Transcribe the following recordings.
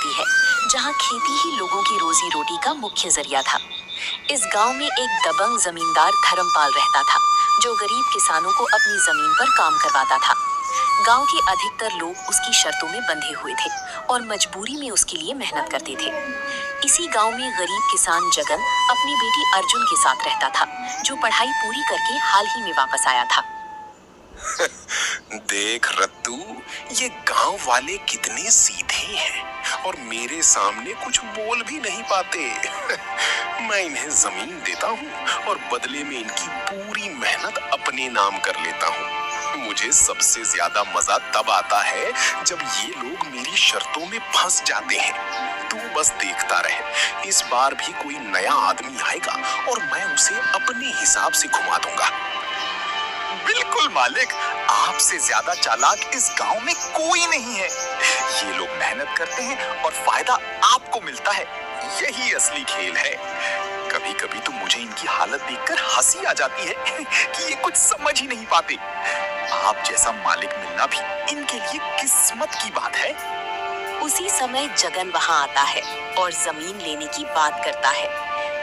होती है, जहाँ खेती ही लोगों की रोजी रोटी का मुख्य जरिया था। इस गांव में एक दबंग जमींदार धर्मपाल रहता था, जो गरीब किसानों को अपनी जमीन पर काम करवाता था। गांव के अधिकतर लोग उसकी शर्तों में बंधे हुए थे और मजबूरी में उसके लिए मेहनत करते थे। इसी गांव में गरीब किसान जगन अपनी बेटी अर्जुन के साथ रहता था, जो पढ़ाई पूरी करके हाल ही में वापस आया था। देख रत्तू, ये गांव वाले कितने सीधे हैं और मेरे सामने कुछ बोल भी नहीं पाते। मैं इन्हें जमीन देता हूँ और बदले में इनकी पूरी मेहनत अपने नाम कर लेता हूँ। मुझे सबसे ज्यादा मजा तब आता है जब ये लोग मेरी शर्तों में फंस जाते हैं। तू बस देखता रहे, इस बार भी कोई नया आदमी आएगा और मैं उसे अपने हिसाब से घुमा दूंगा। बिल्कुल मालिक, आपसे ज्यादा चालाक इस गांव में कोई नहीं है। ये लोग मेहनत करते हैं और फायदा आपको मिलता है। यही असली खेल है। कभी कभी तो मुझे इनकी हालत देखकर हंसी आ जाती है कि ये कुछ समझ ही नहीं पाते। आप जैसा मालिक मिलना भी इनके लिए किस्मत की बात है। उसी समय जगन वहां आता है और जमीन लेने की बात करता है।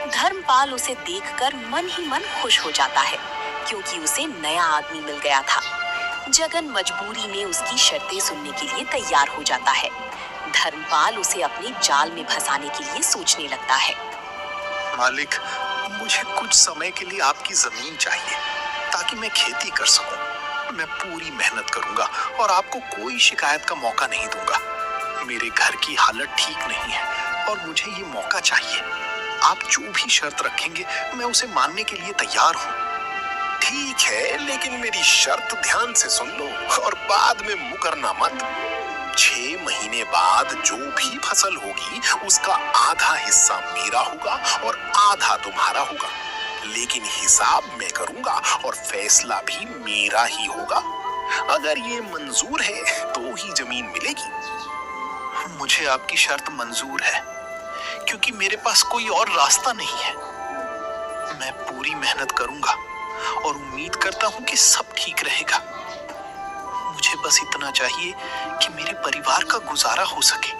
धर्मपाल उसे देखकर मन ही मन खुश हो जाता है, क्योंकि उसे नया आदमी मिल गया था। जगन मजबूरी में उसकी शर्तें सुनने के लिए तैयार हो जाता है। धर्मपाल उसे अपने जाल में फंसाने के लिए सोचने लगता है। मालिक, मुझे कुछ समय के लिए आपकी जमीन चाहिए ताकि मैं खेती कर सकूं। मैं पूरी मेहनत करूंगा और आपको कोई शिकायत का मौका नहीं दूंगा। मेरे घर की हालत ठीक नहीं है और मुझे ये मौका चाहिए। आप जो भी शर्त रखेंगे मैं उसे मानने के लिए तैयार हूँ। ठीक है, लेकिन मेरी शर्त ध्यान से सुन लो और बाद में मुकरना मत। 6 महीने बाद जो भी फसल होगी उसका आधा हिस्सा मेरा होगा और आधा तुम्हारा होगा, लेकिन हिसाब मैं करूंगा और फैसला भी मेरा ही होगा। अगर ये मंजूर है तो ही जमीन मिलेगी। मुझे आपकी शर्त मंजूर है, क्योंकि मेरे पास कोई और रास्ता नहीं है। मैं पूरी मेहनत करूंगा और उम्मीद करता हूं कि सब ठीक रहेगा। मुझे बस इतना चाहिए कि मेरे परिवार का गुजारा हो सके।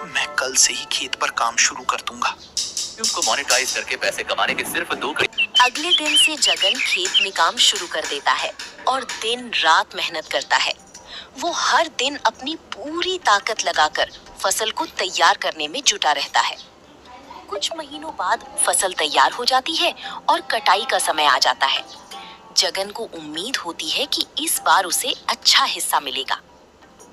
मैं कल से ही खेत पर काम शुरू कर दूंगा। को मोनेटाइज करके पैसे कमाने के सिर्फ 2 अगले दिन से जगन खेत में काम शुरू कर देता है और दिन रात मेहनत करता है। वो हर दिन अपनी पूरी ताकत लगाकर फसल को तैयार करने में जुटा रहता है। कुछ महीनों बाद फसल तैयार हो जाती है और कटाई का समय आ जाता है। जगन को उम्मीद होती है कि इस बार उसे अच्छा हिस्सा मिलेगा।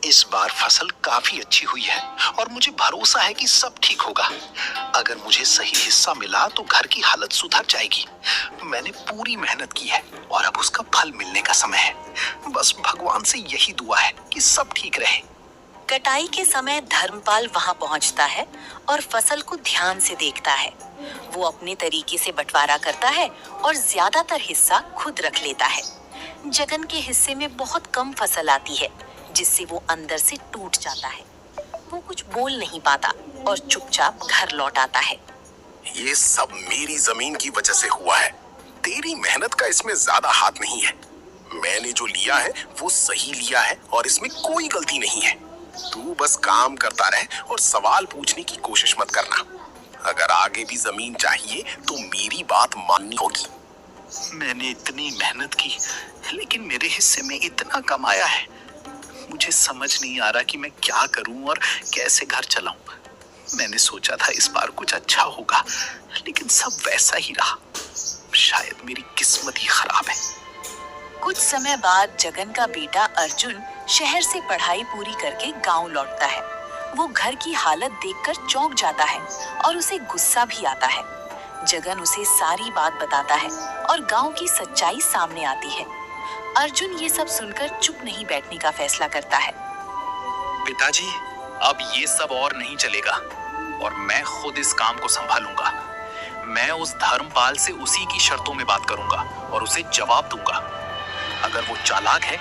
इस बार फसल काफी अच्छी हुई है और मुझे भरोसा है कि सब ठीक होगा। अगर मुझे सही हिस्सा मिला तो घर की हालत सुधर जाएगी। मैंने पूरी मेहनत की है और अब उसका फल मिलने का समय है। बस भगवान से यही दुआ है कि सब ठीक रहे। कटाई के समय धर्मपाल वहां पहुंचता है और फसल को ध्यान से देखता है। वो अपने तरीके से बंटवारा करता है और ज्यादातर हिस्सा खुद रख लेता है। जगन के हिस्से में बहुत कम फसल आती है, जिससे वो अंदर से टूट जाता है। वो कुछ बोल नहीं पाता और चुपचाप घर लौट आता है। ये सब मेरी जमीन की वजह से हुआ है। तेरी मेहनत का इसमें ज्यादा हाथ नहीं है। मैंने जो लिया है वो सही लिया है और इसमें कोई गलती नहीं है। तू बस काम करता रहे और सवाल पूछने की कोशिश मत करना। अगर आगे भी जमीन चाहिए तो मेरी बात माननी होगी। मैंने इतनी मेहनत की, लेकिन मेरे हिस्से में इतना कम आया है। मुझे समझ नहीं आ रहा कि मैं क्या करूं और कैसे घर चलाऊं। मैंने सोचा था इस बार कुछ अच्छा होगा, लेकिन सब वैसा ही रहा। शायद मेरी किस्मत ही खराब है। कुछ समय बाद जगन का बेटा अर्जुन शहर से पढ़ाई पूरी करके गांव लौटता है। वो घर की हालत देखकर चौंक जाता है और उसे गुस्सा भी आता है। जगन उसे सारी बात बताता है और गांव की सच्चाई सामने आती है। अर्जुन ये सब सुनकर चुप नहीं बैठने का फैसला करता है। पिताजी, अब ये सब और नहीं चलेगा और मैं खुद इस काम को संभालूंगा। मैं उस धर्मपाल से उसी की शर्तों में बात करूंगा और उसे जवाब दूंगा। अगर वो चालाक है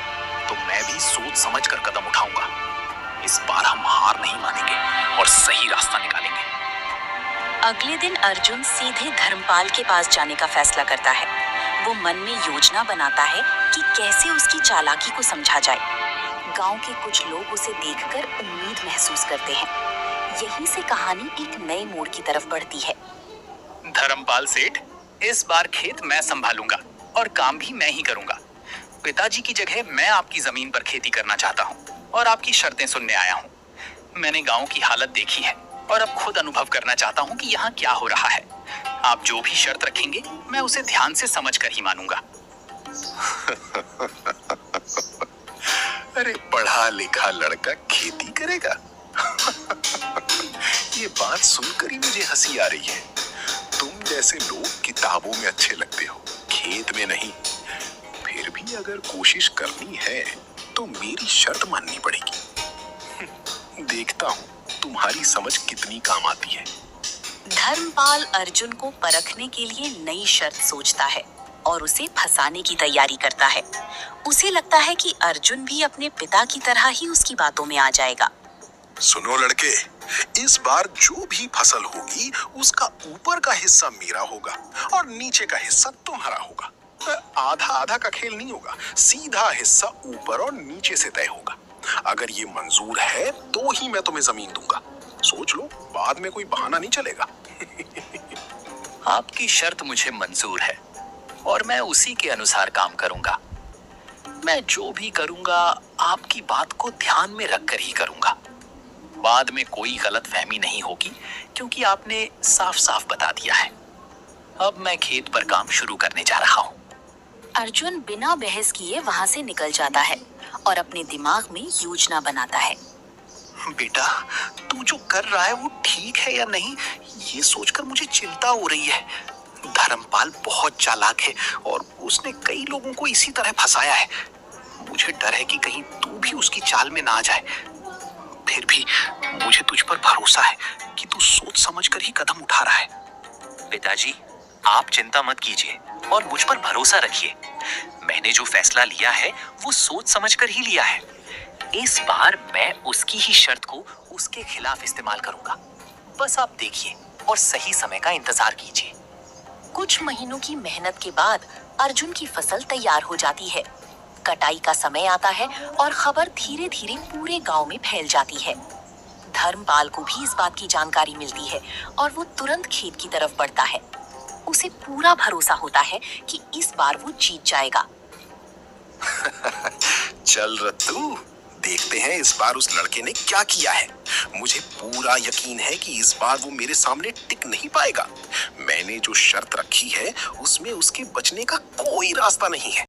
तो मैं भी सोच समझकर कदम उठाऊंगा। इस बार हम हार नहीं मानेंगे और सही रास्ता निकालेंगे। अगले दिन अर्जुन सीधे धर्मपाल के पास जाने का फैसला करता है। वो मन में योजना बनाता है कि कैसे उसकी चालाकी को समझा जाए। गांव के कुछ लोग उसे देखकर उम्मीद महसूस करते हैं। यहीं से कहानी एक नए मोड़ की तरफ बढ़ती है। धर्मपाल सेठ, इस बार खेत मैं संभालूंगा और काम भी मैं ही करूंगा। पिताजी की जगह मैं आपकी जमीन पर खेती करना चाहता हूँ और आपकी शर्तें सुनने आया हूँ। मैंने गांव की हालत देखी है और अब खुद अनुभव करना चाहता हूँ कि यहाँ क्या हो रहा है। आप जो भी शर्त रखेंगे मैं उसे ध्यान से समझ कर ही मानूंगा। अरे पढ़ा लिखा लड़का खेती करेगा? ये बात सुनकर ही मुझे हंसी आ रही है। तुम जैसे लोग किताबों में अच्छे लगते हो, खेत में नहीं। फिर भी अगर कोशिश करनी है तो मेरी शर्त माननी पड़ेगी। देखता हूँ तुम्हारी समझ कितनी काम आती है। धर्मपाल अर्जुन को परखने के लिए नई शर्त सोचता है और उसे फंसाने की तैयारी करता है। उसे लगता है कि अर्जुन भी अपने पिता की तरह ही उसकी बातों में आ जाएगा। सुनो लड़के, इस बार जो भी फसल होगी उसका ऊपर का हिस्सा मेरा होगा और नीचे का हिस्सा तुम्हारा होगा। आधा आधा का खेल नहीं होगा, सीधा हिस्सा ऊपर और नीचे से तय होगा। अगर ये मंजूर है तो ही मैं तुम्हें जमीन दूंगा। सोच लो, बाद में कोई बहाना नहीं चलेगा। आपकी शर्त मुझे मंजूर है और मैं उसी के अनुसार काम करूंगा। मैं जो भी करूंगा आपकी बात को ध्यान में रखकर ही करूंगा। बाद में कोई गलतफहमी नहीं होगी क्योंकि आपने साफ साफ बता दिया है। अब मैं खेत पर काम शुरू करने जा रहा हूँ। अर्जुन बिना बहस किए वहां से निकल जाता है और अपने दिमाग में योजना बनाता है। बेटा, तू जो कर रहा है वो ठीक है या नहीं, ये सोचकर मुझे चिंता हो रही है। धर्मपाल बहुत चालाक है और उसने कई लोगों को इसी तरह फंसाया है। मुझे डर है कि कहीं तू भी उसकी चाल में ना आ जाए। फिर भी मुझे तुझ पर भरोसा है कि तू सोच समझकर ही कदम उठा रहा है। पिताजी, आप चिंता मत कीजिए और मुझ पर भरोसा रखिए। मैंने जो फैसला लिया है वो सोच समझकर ही लिया है। इस बार मैं उसकी ही शर्त को उसके खिलाफ इस्तेमाल करूंगा। बस आप देखिए और सही समय का इंतजार कीजिए। कुछ महीनों की मेहनत के बाद अर्जुन की फसल तैयार हो जाती है। कटाई का समय आता है और खबर धीरे धीरे पूरे गांव में फैल जाती है। धर्मपाल को भी इस बात की जानकारी मिलती है और वो तुरंत खेत की तरफ बढ़ता है। उसे पूरा भरोसा होता है कि इस बार वो जीत जाएगा। चल रत्तू, देखते हैं इस बार उस लड़के ने क्या किया है। मुझे पूरा यकीन है कि इस बार वो मेरे सामने टिक नहीं पाएगा। मैंने जो शर्त रखी है उसमें उसके बचने का कोई रास्ता नहीं है।